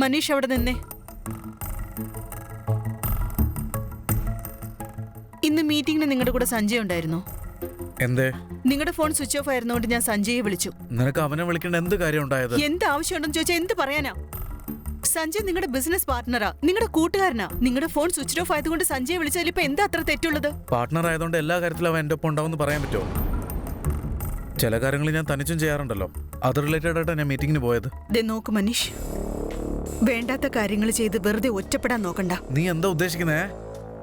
മനീഷ് അവിടെ നിന്നേ. ഇന്ന് മീറ്റിംഗിന് നിങ്ങളുടെ കൂടെ സഞ്ജയ് ഉണ്ടായിരുന്നോ? എന്തേ? നിങ്ങളുടെ ഫോൺ സ്വിച്ച് ഓഫ് ആയിരുന്നോണ്ട് ഞാൻ സഞ്ജയെ വിളിച്ചു. നിനക്ക് അവനെ വിളിക്കേണ്ട എന്ത് കാര്യം ഉണ്ടായത്? എന്ത് ആവശ്യമുണ്ടെന്ന് ചോദിച്ചാൽ എന്ത് പറയാനാ? സഞ്ജയ് നിങ്ങളുടെ ബിസിനസ് പാർട്ട്ണറാ, നിങ്ങളുടെ കൂട്ടുകാരനാ. നിങ്ങളുടെ ഫോൺ സ്വിച്ച് ഓഫ് ആയതുകൊണ്ട് സഞ്ജയെ വിളിച്ചാൽ ഇപ്പൊ എന്താ അത്ര തെറ്റുള്ളത്? പാർട്ട്ണർ ആയതുകൊണ്ട് എല്ലാ കാര്യത്തിലും അവൻ എന്റെ ഒപ്പം ഉണ്ടാവും പറയാൻ പറ്റുമോ? ചില കാര്യങ്ങൾ ഞാൻ തനിച്ചും ചെയ്യാറുണ്ടല്ലോ. അത് റിലേറ്റഡ് ആയിട്ടാണ് ഞാൻ മീറ്റിംഗിന് പോയത്. നോക്ക് മനീഷ്, വേണ്ടാത്ത കാര്യങ്ങൾ ചെയ്ത് വെറുതെ ഒറ്റപ്പെടാൻ നോക്കണ്ട. നീ എന്താ ഉദ്ദേശിക്കുന്നേ?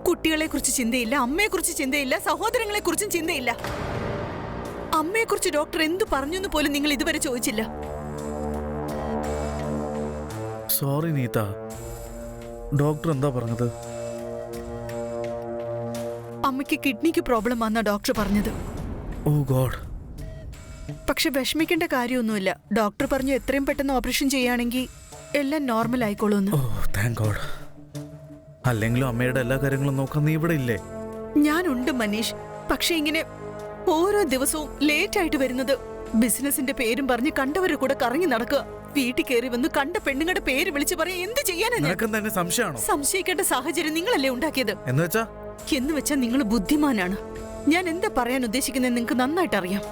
കുട്ടികളെ കുറിച്ച് ചിന്തയില്ല, അമ്മയെ കുറിച്ച് ചിന്തയില്ല, സഹോദരങ്ങളെ കുറിച്ചും ചിന്തയില്ല. അമ്മയെ കുറിച്ച് ഡോക്ടർ എന്തു പറഞ്ഞു പോലും നിങ്ങൾ ഇതുവരെ ചോദിച്ചില്ല. സോറി നീത, ഡോക്ടർ എന്താ പറഞ്ഞത്? അമ്മയ്ക്ക് കിഡ്നിക്ക് പ്രോബ്ലം വന്ന ഡോക്ടർ പറഞ്ഞത്. ഓ ഗോഡ്. പക്ഷെ വിഷമിക്കേണ്ട കാര്യമൊന്നുമില്ല. ഡോക്ടർ പറഞ്ഞു എത്രയും പെട്ടെന്ന് ഓപ്പറേഷൻ ചെയ്യുകയാണെങ്കിൽ എല്ലാം നോർമൽ ആയിക്കോളൂന്ന്. ഓ താങ്ക് ഗോഡ്. അല്ലെങ്കിലും അമ്മയുടെ എല്ലാ കാര്യങ്ങളും നോക്കാൻ നീ ഇവിടെ ഇല്ലേ? ഞാനുണ്ട് മനീഷ്. പക്ഷെ ഇങ്ങനെ ഓരോ ദിവസവും ലേറ്റ് ആയിട്ട് വരുന്നത്, ബിസിനസിന്റെ പേരും പറഞ്ഞ് കണ്ടവരുടെ കൂടെ കറങ്ങി നടക്കുക, വീട്ടിൽ കയറി വന്ന് കണ്ട പെണ്ണുങ്ങളുടെ പേര് വിളിച്ചു പറയാ, എന്ത് ചെയ്യാനാ? സംശയമാണോ? സംശയിക്കേണ്ട സാഹചര്യം നിങ്ങളല്ലേ ഉണ്ടാക്കിയത്. എന്ന് വെച്ചാ നിങ്ങൾ ബുദ്ധിമാനാണ്. ഞാൻ എന്താ പറയാൻ ഉദ്ദേശിക്കുന്നത് നിങ്ങൾക്ക് നന്നായിട്ട് അറിയാം.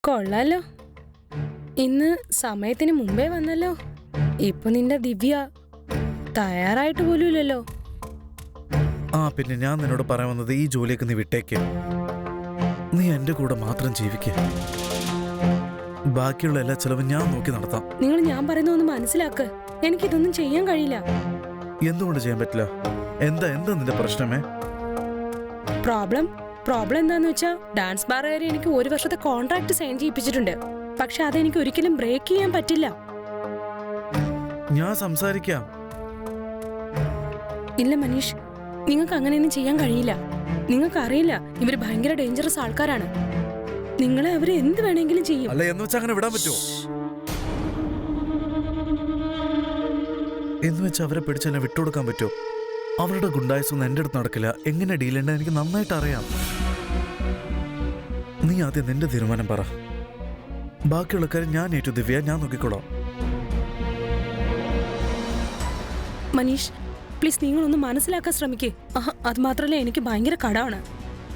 കൊള്ളാലോ, ഇന്ന് സമയത്തിന് മുമ്പേ വന്നല്ലോ. ഇപ്പൊ നിന്റെ ദിവ്യ തയ്യാറായിട്ട് പോലും ഇല്ലല്ലോ. പിന്നെ ഞാൻ നിന്നോട് പറയാൻ വന്നത്, ഈ ജോലിയൊക്കെ നീ വിട്ടേക്ക്. നീ എന്റെ കൂടെ മാത്രം ജീവിക്ക. ബാക്കിയുള്ള എല്ലാ ചെലവും ഞാൻ നോക്കി നടത്താം. നിങ്ങൾ ഞാൻ പറയുന്ന ഒന്ന് മനസ്സിലാക്ക്. എനിക്കിതൊന്നും ചെയ്യാൻ കഴിയില്ല. എന്തുകൊണ്ട് ചെയ്യാൻ പറ്റില്ല? എന്താ നിന്റെ പ്രശ്നമേ? പ്രോബ്ലം എന്താന്ന് വെച്ചാ, ഡാൻസ് ബാർ കാര്യം എനിക്ക് 1 വർഷത്തെ കോൺട്രാക്ട് സൈൻ ചെയ്യിപ്പിച്ചിട്ടുണ്ട്. പക്ഷെ അതെനിക്ക് ഒരിക്കലും ബ്രേക്ക് ചെയ്യാൻ പറ്റില്ല. ഞാൻ സംസാരിക്കാം. ഇല്ല മനീഷ്, നിങ്ങൾക്ക് അങ്ങനെയൊന്നും ചെയ്യാൻ കഴിയില്ല. നിങ്ങൾക്ക് അറിയില്ല, ഇവര് ഭയങ്കര ഡേഞ്ചറസ് ആൾക്കാരാണ്. നിങ്ങളെ അവര് എന്ത് വേണമെങ്കിലും ചെയ്യും. അല്ല എന്ന് വെച്ചാൽ അങ്ങനെ വിടാൻ പറ്റുമോ? എന്ന് വെച്ചാൽ അവരെ പിടിച്ചെന്നെ വിട്ടുകൊടുക്കാൻ പറ്റുമോ? അവരുടെ ഗുണ്ടായസൊന്നും എൻ്റെ അടുത്ത് നടക്കില്ല. എങ്ങനെ ഡീൽ ചെയ്യണ്ടെന്ന് എനിക്ക് നന്നായിട്ട് അറിയാം. നീ ആദ്യം നിന്റെ തീരുമാനം പറ. ബാക്കിയുള്ള കാര്യം ഞാൻ ഏറ്റു ദിവ്യ, ഞാൻ നോക്കിക്കോളാം. മനീഷ് പ്ലീസ്, നിങ്ങളൊന്ന് മനസ്സിലാക്കാൻ ശ്രമിക്കേ. അത് മാത്രമല്ല, എനിക്ക് ഭയങ്കര കടമാണ്.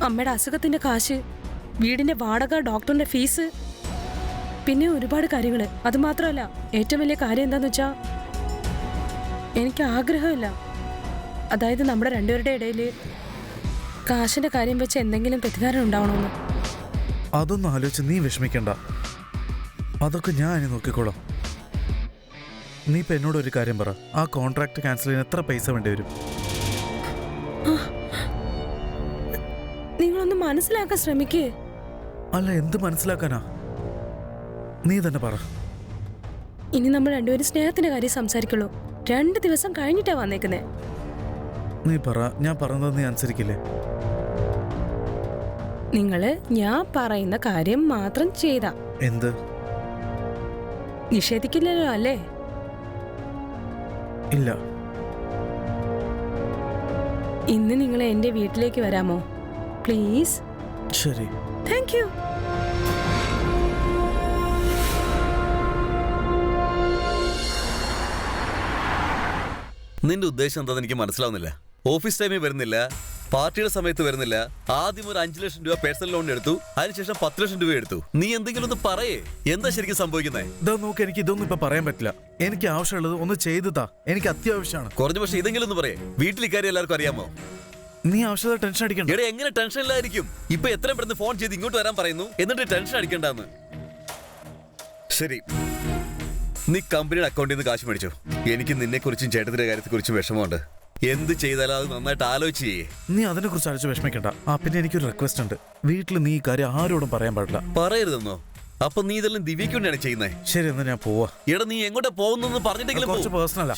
അമ്മയുടെ അസുഖത്തിന്റെ കാശ്, വീടിന്റെ വാടക, ഡോക്ടറിന്റെ ഫീസ്, പിന്നെ ഒരുപാട് കാര്യങ്ങൾ. അത് മാത്രമല്ല, ഏറ്റവും വലിയ കാര്യം എന്താന്ന് വെച്ചാ, എനിക്ക് ആഗ്രഹമില്ല. അതായത് നമ്മുടെ രണ്ടുപേരുടെ ഇടയിൽ കാശിന്റെ കാര്യം വെച്ച് എന്തെങ്കിലും തെറ്റിദ്ധാരണ ഉണ്ടാവണമെന്ന്. അതൊന്നും ആലോചിച്ച് നീ വിഷമിക്കണ്ട. അതൊക്കെ ഞാൻ ഇനി നോക്കിക്കോളാം. നീ ഇപ്പൊ എന്നോട് ഒരു കാര്യം പറ. ആ കോൺട്രാക്ട് ക്യാൻസൽ ചെയ്യാൻ എത്ര പൈസ വേണ്ടി വരും? നിങ്ങളൊന്ന് മനസ്സിലാക്കാൻ ശ്രമിക്കേ. അല്ല എന്ത് മനസ്സിലാക്കാനാ? നീ തന്നെ പറ. ഇനി നമ്മൾ രണ്ടുപേരും സ്നേഹത്തിന്റെ കാര്യം സംസാരിക്കുള്ളൂ. 2 ദിവസം കഴിഞ്ഞിട്ടാ വന്നേക്കുന്നേ. നീ പറ, ഞാൻ പറഞ്ഞത് നീ അനുസരിക്കില്ലേ? നിങ്ങള് ഞാൻ പറയുന്ന കാര്യം മാത്രം ചെയ്താ എന്ത്? നിഷേധിക്കില്ലല്ലോ അല്ലേ? ഇല്ല. ഇന്ന് നിങ്ങൾ എന്റെ വീട്ടിലേക്ക് വരാമോ പ്ലീസ്? ശരി. Thank you. നിന്റെ ഉദ്ദേശം എന്താണെന്ന് എനിക്ക് മനസ്സിലാവുന്നില്ല. ഓഫീസ് ടൈമിൽ വരുന്നില്ല, പാർട്ടിയുടെ സമയത്ത് വരുന്നില്ല. ആദ്യം ഒരു 5 ലക്ഷം രൂപ പേഴ്സണൽ ലോൺ എടുത്തു, അതിനുശേഷം 10 ലക്ഷം രൂപ എടുത്തു. നീ എന്തെങ്കിലും ഒന്ന് പറയേ, എന്താ ശരിക്കും സംഭവിക്കുന്നത്? ഇതാ നോക്ക്, എനിക്ക് ഇതൊന്നും ഇപ്പൊ പറയാൻ പറ്റില്ല. എനിക്ക് ആവശ്യമുള്ളത് ഒന്ന് ചെയ്തു താ. എനിക്ക് അത്യാവശ്യമാണ്. കുറഞ്ഞ പക്ഷേ ഇതെങ്കിലും ഒന്ന് പറയേ. വീട്ടിൽ ഇക്കാര്യം എല്ലാവർക്കും അറിയാമോ? നീ ആവശ്യമുള്ള ടെൻഷൻ അടിക്കണ്ട. എവിടെ എങ്ങനെ ടെൻഷൻ ഇല്ലായിരിക്കും? ഇപ്പൊ എത്രയും പെട്ടെന്ന് ഫോൺ ചെയ്ത് ഇങ്ങോട്ട് വരാൻ പറയുന്നു, എന്നിട്ട് ടെൻഷൻ അടിക്കണ്ടെന്ന്. ശരി, നീ കമ്പനിയുടെ അക്കൗണ്ടിൽ നിന്ന് കാശ് മേടിച്ചോ. എനിക്ക് നിന്നെ കുറിച്ചും ചേട്ടത്തിന്റെ കാര്യത്തെ കുറിച്ചും വിഷമമുണ്ട്. എന്ത് ചെയ്താലും അത് നന്നായിട്ട് ആലോചിച്ച് ചെയ്യേ. നീ അതിനെ കുറിച്ച് ആലോചിച്ച് വിഷമിക്കണ്ട. പിന്നെ എനിക്കൊരു റിക്വസ്റ്റ് ഉണ്ട്. വീട്ടിൽ നീ ഈ കാര്യം ആരോടും പറയാൻ പാടില്ല. പറയരുതെന്നോ? അപ്പൊ നീ ഇതെല്ലാം ദിവ്യയ്ക്ക് വേണ്ടിയാണ് ചെയ്യുന്നത്? ശരി, എന്നാ ഞാൻ പോവാ. എടാ, നീ എങ്ങോട്ടാ പോകുന്നെന്ന് പറഞ്ഞിട്ടെങ്കിലും കുറച്ച് പേഴ്സണലാ.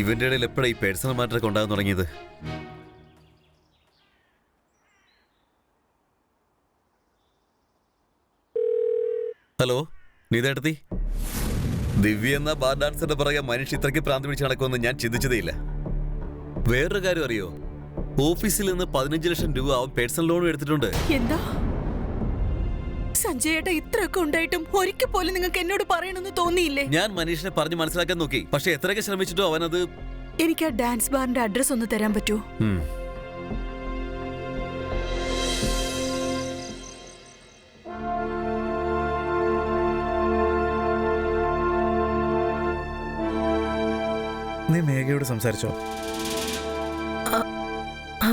ഇവന്റെ ഇടയിൽ എപ്പോഴാ ഈ പേഴ്സണൽ മാറ്ററൊക്കെ ഉണ്ടാകാൻ തുടങ്ങിയത്? ഹലോ, നീതേട്ടത്തി. ദിവ്യ എന്ന ബാർ ഡാൻസറിന്റെ പുറകെ മനുഷ്യ ഇത്രയ്ക്ക് പ്രാന്തി പിടിച്ച് നടക്കുമെന്ന് ഞാൻ ചിന്തിച്ചതേയില്ല. വേറൊരു കാര്യം അറിയോ, ഓഫീസിൽ നിന്ന് 15 ലക്ഷം രൂപ അവൻ പേഴ്സണൽ ലോൺ എടുത്തിട്ടുണ്ട്. എന്താ സഞ്ജയേട്ട, ഇത്രയൊക്കെ ഉണ്ടായിട്ടും ഒരിക്കൽ പോലും നിങ്ങൾക്ക് എന്നോട് പറയണമെന്ന് തോന്നിയില്ലേ? ഞാൻ മനീഷിനെ പറഞ്ഞ് മനസ്സിലാക്കാൻ നോക്കി, പക്ഷെ എത്രയൊക്കെ ശ്രമിച്ചിട്ടോ അവനത്. എനിക്ക് ആ ഡാൻസ് ബാറിന്റെ അഡ്രസ് ഒന്ന് തരാൻ പറ്റുമോ? നീ മേഘയോട് സംസാരിച്ചോ? ആ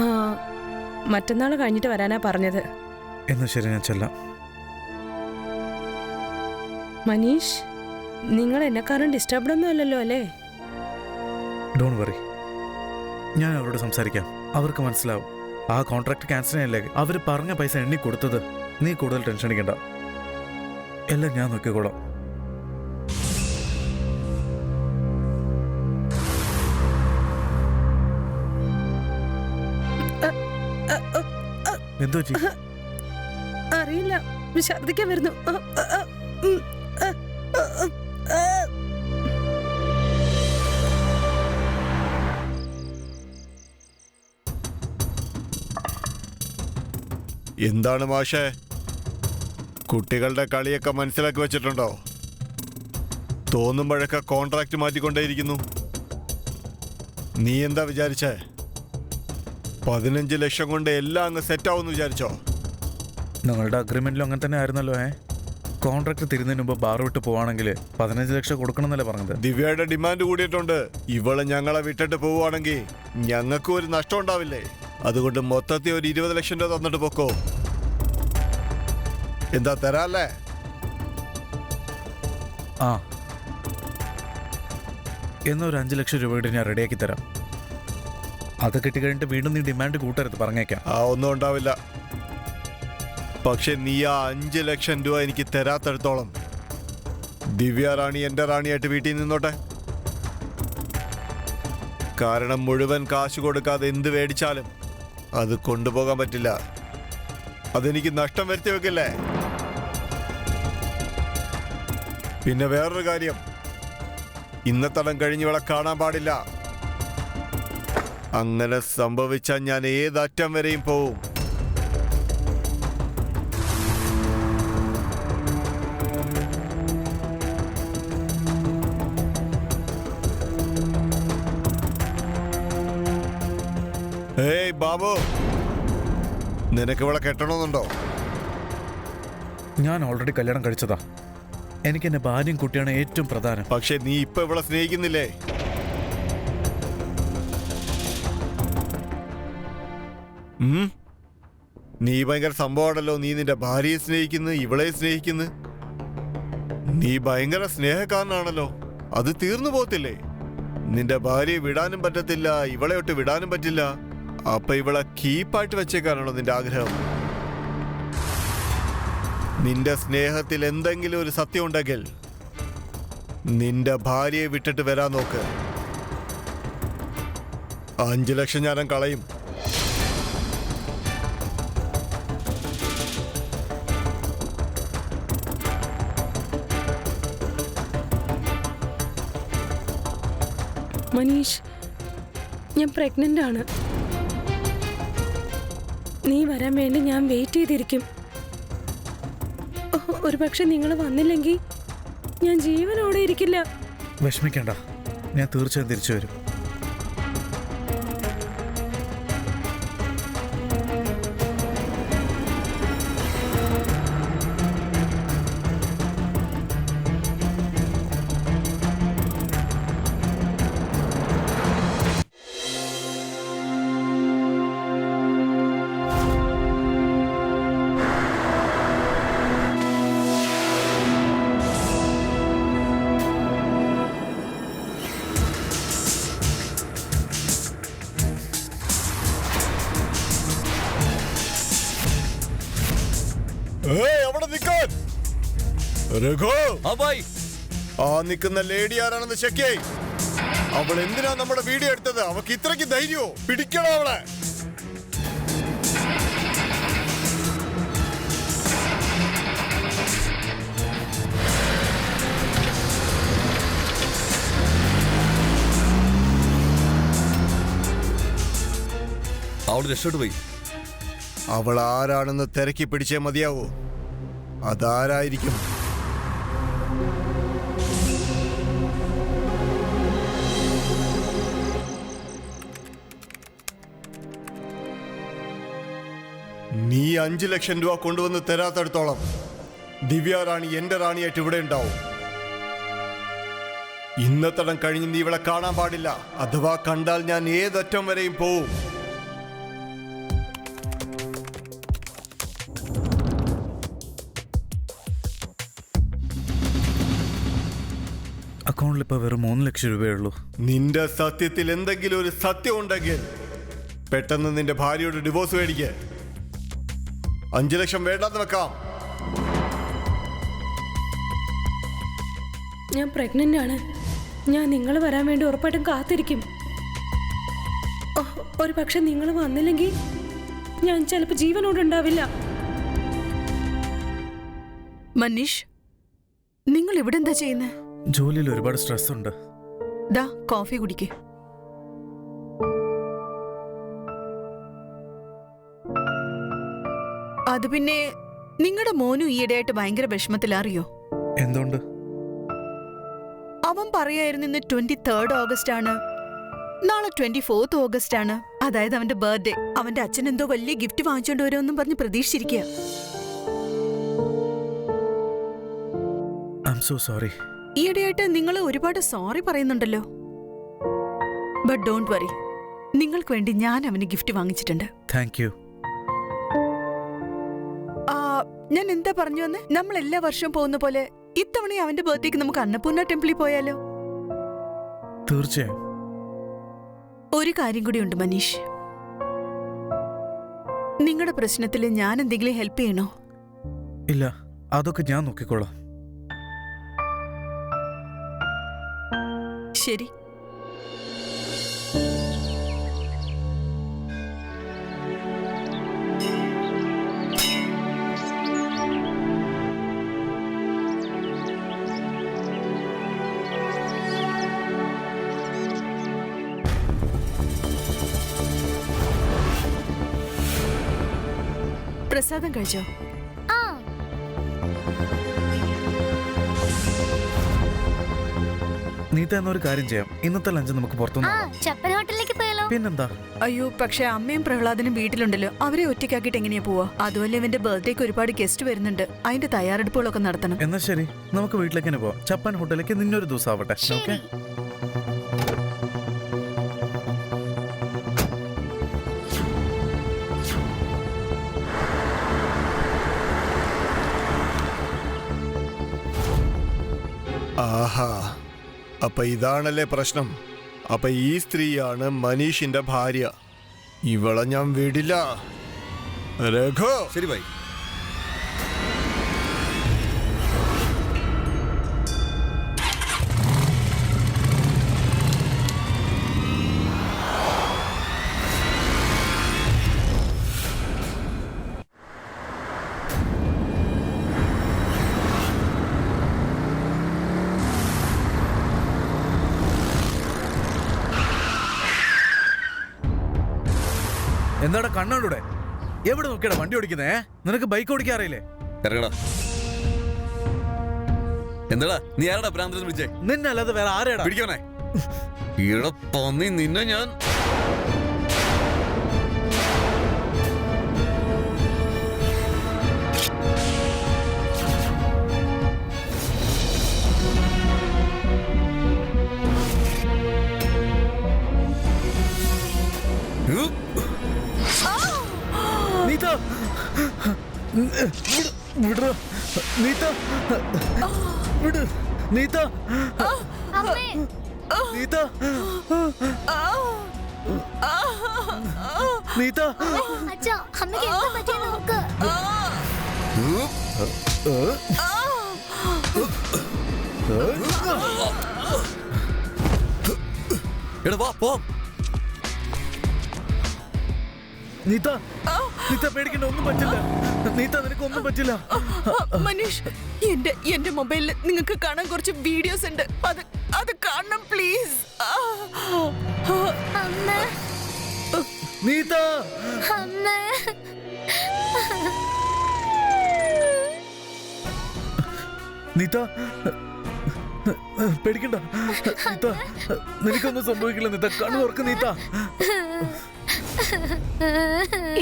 മറ്റന്നാൾ കഴിഞ്ഞിട്ട് വരാനാ പറഞ്ഞത്. എന്നാ ശരി, ഞാൻ ചെല്ലാം. മനീഷ്, നിങ്ങൾ എന്നെക്കാരും ഡിസ്റ്റർബ്ഡ് ഒന്നും അല്ലല്ലോ അല്ലേ? ഡോണ്ട് വറി, ഞാൻ അവരോട് സംസാരിക്കാം. അവർക്ക് മനസ്സിലാവും. ആ കോൺട്രാക്ട് ക്യാൻസൽ ചെയ്യാനല്ലേ അവർ പറഞ്ഞ പൈസ എണ്ണി കൊടുത്തത്. നീ കൂടുതൽ ടെൻഷൻ അടിക്കണ്ട, എല്ലാം ഞാൻ നോക്കിക്കോളാം. എന്തോ അറിയില്ല, ഛർദ്ദിക്കാൻ വരുന്നു. എന്താണ് മാഷേ, കുട്ടികളുടെ കളിയൊക്കെ മനസ്സിലാക്കി വെച്ചിട്ടുണ്ടോ? തോന്നുമ്പോഴൊക്കെ കോൺട്രാക്ട് മാറ്റിക്കൊണ്ടേയിരിക്കുന്നു. നീ എന്താ വിചാരിച്ചേ? 15 ലക്ഷം കൊണ്ട് എല്ലാം അങ്ങ് സെറ്റാവുമെന്ന് വിചാരിച്ചോ? നിങ്ങളുടെ അഗ്രിമെന്റിലും അങ്ങനെ തന്നെ ആയിരുന്നല്ലോ. കോൺട്രാക്ട് തിരുന്നതിന് മുമ്പ് ബാർ വിട്ട് പോവാണെങ്കിൽ 15 ലക്ഷം കൊടുക്കണം എന്നല്ലേ പറഞ്ഞത്? ദിവ്യയുടെ ഡിമാൻഡ് കൂടിയിട്ടുണ്ട്. ഇവള് ഞങ്ങളെ വിട്ടിട്ട് പോവുകയാണെങ്കിൽ ഞങ്ങൾക്ക് ഒരു നഷ്ടം ഉണ്ടാവില്ലേ? അതുകൊണ്ട് മൊത്തത്തിൽ ഒരു 20 ലക്ഷം രൂപ തന്നിട്ട് പൊക്കോ. എന്താ തരാല്ലേ? ആ, എന്നൊരു 5 ലക്ഷം രൂപ കൂടി ഞാൻ റെഡിയാക്കി തരാം. അത് കിട്ടിക്കഴിഞ്ഞിട്ട് വീണ്ടും നീ ഡിമാൻഡ് കൂട്ടരുത്, പറഞ്ഞേക്കാം. ഒന്നും ഉണ്ടാവില്ല. പക്ഷെ നീ ആ 5 ലക്ഷം രൂപ എനിക്ക് തരാത്തടത്തോളം ദിവ്യ റാണി എന്റെ റാണിയായിട്ട് വീട്ടിൽ നിന്നോട്ടെ. കാരണം മുഴുവൻ കാശ് കൊടുക്കാതെ എന്ത് മേടിച്ചാലും അത് കൊണ്ടുപോകാൻ പറ്റില്ല. അതെനിക്ക് നഷ്ടം വരുത്തി വെക്കില്ലേ? പിന്നെ വേറൊരു കാര്യം, ഇന്നത്തടം കഴിഞ്ഞ് ഇവളെ കാണാൻ പാടില്ല. അങ്ങനെ സംഭവിച്ചാൽ ഞാൻ ഏതറ്റം വരെയും പോവും. ഏയ് ബാബു, നിനക്ക് ഇവളെ കെട്ടണമെന്നുണ്ടോ? ഞാൻ ഓൾറെഡി കല്യാണം കഴിച്ചതാ. എനിക്ക് എന്റെ ഭാര്യയും കുട്ടിയാണ് ഏറ്റവും പ്രധാനം. പക്ഷെ നീ ഇപ്പൊ ഇവളെ സ്നേഹിക്കുന്നില്ലേ? നീ ഭയങ്കര സംഭവമാണല്ലോ. നീ നിന്റെ ഭാര്യയെ സ്നേഹിക്കുന്നു, ഇവളെ സ്നേഹിക്കുന്നു. നീ ഭയങ്കര സ്നേഹക്കാരനാണല്ലോ. അത് തീർന്നു പോകത്തില്ലേ? നിന്റെ ഭാര്യയെ വിടാനും പറ്റത്തില്ല, ഇവളെ ഒട്ട് വിടാനും പറ്റില്ല. അപ്പൊ ഇവളെ കീപ്പായിട്ട് വെച്ചേക്കാനാണോ നിന്റെ ആഗ്രഹം? നിന്റെ സ്നേഹത്തിൽ എന്തെങ്കിലും ഒരു സത്യം ഉണ്ടെങ്കിൽ നിന്റെ ഭാര്യയെ വിട്ടിട്ട് വരാൻ നോക്ക്. 5 ലക്ഷം ഞാൻ കളയും. മനീഷ്, ഞാൻ പ്രഗ്നന്റ് ആണ്. നീ വരാൻ വേണ്ടി ഞാൻ വെയിറ്റ് ചെയ്തിരിക്കും. ഒരു പക്ഷെ നിങ്ങൾ വന്നില്ലെങ്കിൽ ഞാൻ ജീവനോടെ ഇരിക്കില്ല. വിഷമിക്കണ്ട, ഞാൻ തീർച്ചയായും തിരിച്ചു വരും. അവിടെ നിൽക്കാൻ രഘു, ആ നിൽക്കുന്ന ലേഡി ആരാണെന്ന് ചെക്ക് ചെയ്. അവൾ എന്തിനാ നമ്മുടെ വീഡിയോ എടുത്തത്? അവക്ക് ഇത്രയ്ക്ക് ധൈര്യമോ? പിടിക്കണോ അവളെ? അവള് രക്ഷപ്പെട്ടു പോയി. അവൾ ആരാണെന്ന് തിരക്കി പിടിച്ചേ മതിയാവൂ. അതാരായിരിക്കും? നീ 5 ലക്ഷം രൂപ കൊണ്ടുവന്ന് തരാത്തടത്തോളം ദിവ്യ റാണി എന്റെ റാണിയായിട്ട് ഇവിടെ ഉണ്ടാവും. ഇന്നത്തടം കഴിഞ്ഞ് നീ ഇവിടെ കാണാൻ പാടില്ല. അഥവാ കണ്ടാൽ ഞാൻ ഏതറ്റം വരെയും പോവും. അക്കൗണ്ടിൽ ഇപ്പോൾ വെറും 3 ലക്ഷം രൂപയേ ഉള്ളൂ. നിന്റെ സത്യത്തിൽ എന്തെങ്കിലും ഒരു സത്യം ഉണ്ടെങ്കിൽ പെട്ടെന്ന് നിന്റെ ഭാര്യയോട് ഡിവോഴ്സ് മേടിക്ക്. 5 ലക്ഷം വേണ്ടാന്ന് വെക്കാം. ഞാൻ പ്രഗ്നന്റ് ആണ്. ഞാൻ നിങ്ങൾ വരാൻ വേണ്ടി ഉറപ്പായിട്ടും കാത്തിരിക്കും. ഒരു പക്ഷെ നിങ്ങൾ വന്നില്ലെങ്കിൽ ഞാൻ ചിലപ്പോൾ ജീവനോടുണ്ടാവില്ല. മനീഷ്, നിങ്ങൾ ഇവിടെ എന്താ ചെയ്യുന്നത്? ജോലിയിൽ ഒരുപാട് സ്ട്രെസ് ഉണ്ട്. ദാ കോഫി കുടിക്ക്. അത് പിന്നെ നിങ്ങളുടെ മോനും ഈയിടെയായിട്ട് ഭയങ്കര വിഷമത്തിലറിയോ? എന്തുകൊണ്ട്? അവൻ പറയായിരുന്നു ഇന്ന് 23 ഓഗസ്റ്റ് ആണ്, നാളെ 24 ഓഗസ്റ്റ് ആണ്, അതായത് അവന്റെ ബർത്ത്ഡേ. അവന്റെ അച്ഛൻ എന്തോ വലിയ ഗിഫ്റ്റ് വാങ്ങിച്ചോണ്ട് വരുമെന്നും പറഞ്ഞ് പ്രതീക്ഷിച്ചിരിക്കുക. I am so sorry. ഈയിടെയായിട്ട് നിങ്ങൾ ഒരുപാട് സോറി പറയുന്നുണ്ടല്ലോ. ബട്ട് ഡോണ്ട് വറി, നിങ്ങൾക്ക് വേണ്ടി ഞാൻ അവന് ഗിഫ്റ്റ് വാങ്ങിച്ചിട്ടുണ്ട്. Thank you. ഞാൻ എന്താ പറഞ്ഞു വന്ന്, നമ്മൾ എല്ലാ വർഷവും പോകുന്ന പോലെ ഇത്തവണ അവന്റെ ബർത്ത്ഡേക്ക് നമുക്ക് അന്നപൂർണ ടെമ്പിളിൽ പോയാലോ? തീർച്ചയായും. ഒരു കാര്യം കൂടി ഉണ്ട് മനീഷ്, നിങ്ങളുടെ പ്രശ്നത്തിൽ ഞാൻ എന്തെങ്കിലും ഹെൽപ്പ് ചെയ്യണോ? ഇല്ല, അതൊക്കെ ഞാൻ നോക്കിക്കോളാം. ശരി. പ്രസാദം കഴിച്ചോ? നീത്ത എന്നൊരു കാര്യം ചെയ്യാം, ഇന്നത്തെ ലഞ്ച് നമുക്ക് പുറത്തുനിന്ന്. പിന്നെന്താ? അയ്യോ, പക്ഷെ അമ്മയും പ്രഹ്ലാദനും വീട്ടിലുണ്ടല്ലോ, അവരെ ഒറ്റയ്ക്കാക്കിട്ട് എങ്ങനെയാ പോവാ? അതുപോലെ ഇവന്റെ ബർത്ത്ഡേക്ക് ഒരുപാട് ഗസ്റ്റ് വരുന്നുണ്ട്, അതിന്റെ തയ്യാറെടുപ്പുകളൊക്കെ നടത്തണം. എന്നാ ശരി, നമുക്ക് വീട്ടിലേക്ക് തന്നെ പോവാം. ചപ്പാൻ ഹോട്ടലിലേക്ക് നിന്നൊരു ദിവസം ആവട്ടെ. ഓക്കെ. ആഹാ, അപ്പൊ ഇതാണല്ലേ പ്രശ്നം. അപ്പൊ ഈ സ്ത്രീയാണ് മനീഷിന്റെ ഭാര്യ. ഇവളെ ഞാൻ വിടില്ല. രഘു. ശരി ഭായി. എന്താടാ കണ്ണാടൂടെ? എവിടെ നോക്കിയാടാ വണ്ടി ഓടിക്കുന്നേ? നിനക്ക് ബൈക്ക് ഓടിക്കാറില്ലേ? ഇറങ്ങടാ. എന്താടാ നീ ആരടാ ഭ്രാന്തൻ വിളിച്ചേ? നിന്നല്ലാതെ വേറെ ആരെടാ? പിടിക്കണേ ഈടെ പന്നി, നിന്നെ ഞാൻ. നീത, വിട. നീത, വിട്. നീത, നീത, നീത. എടാ വാ പോ. നീത, നീത പേടിക്കണ്ട, ഒന്നും പറ്റില്ല. നീത, നിനക്ക് ഒന്നും പറ്റില്ല. മനീഷ്, എന്റെ മൊബൈലിൽ നിങ്ങൾക്ക് കാണാൻ കുറച്ച് വീഡിയോസ് ഉണ്ട്, അത് കാണണം പ്ലീസ്. നീത അമ്മേ. നീത പേടിക്കണ്ട നീത, നിനക്കൊന്നും സംഭവിക്കില്ല നീത. കണ്ണു തുറക്ക് നീത.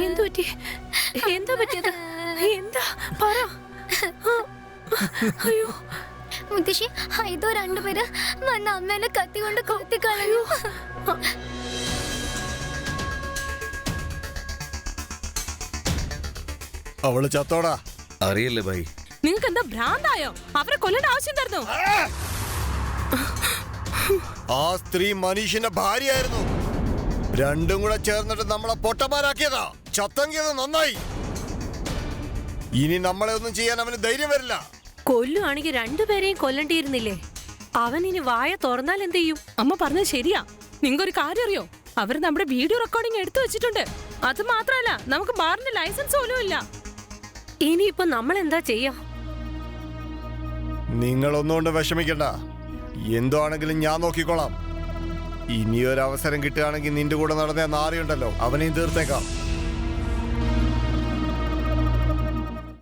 എന്തു പറ്റി? എന്താ പറ്റിയത്? എന്താ പറ. അയ്യോ മുത്തശ്ശി, ഇതോ രണ്ടുപേര് വന്ന് അമ്മേനെ കത്തി കൊണ്ട് കൊത്തിക്കളഞ്ഞു. അവള് ചത്തോടാ. അറിയില്ലേ ഭായി. നിങ്ങൾക്ക് എന്താ ഭ്രാന്തായോ? അവരെ കൊല്ലേണ്ട ആവശ്യം തരുന്നു. ആ സ്ത്രീ മനീഷിന്റെ ഭാര്യയായിരുന്നു. രണ്ടും കൂടെ ചേർന്നിട്ട് നമ്മളെ പൊട്ടന്മാരാക്കിയതാ. ചത്തങ്കിയത് നന്നായി. ഇനി നമ്മളെ ഒന്നും ചെയ്യാൻ അവന് ധൈര്യം വരില്ല. കൊല്ലുവാണെങ്കിൽ രണ്ടുപേരെയും കൊല്ലണ്ടിയിരുന്നില്ലേ? അവൻ ഇനി വായ തുറന്നാൽ എന്ത് ചെയ്യും? അമ്മ പറഞ്ഞത് ശരിയാ. നിങ്ങൊരു കാര്യം അറിയോ? അവര് നമ്മുടെ വീഡിയോ റെക്കോർഡിംഗ് എടുത്തു വെച്ചിട്ടുണ്ട്. അത് മാത്രമല്ല, നമുക്ക് ബാറിന്റെ ലൈസൻസ് പോലും ഇല്ല. ഇനിയിപ്പൊ നമ്മൾ എന്താ ചെയ്യാ? നിങ്ങളൊന്നുകൊണ്ട് വിഷമിക്കണ്ട. എന്തോ ആണെങ്കിലും ഞാൻ നോക്കിക്കോളാം. ഇനിയൊരവസരം കിട്ടുകയാണെങ്കിൽ നിന്റെ കൂടെ നടന്ന നാറിയുണ്ടല്ലോ, അവനെയും തീർത്തേക്കാം.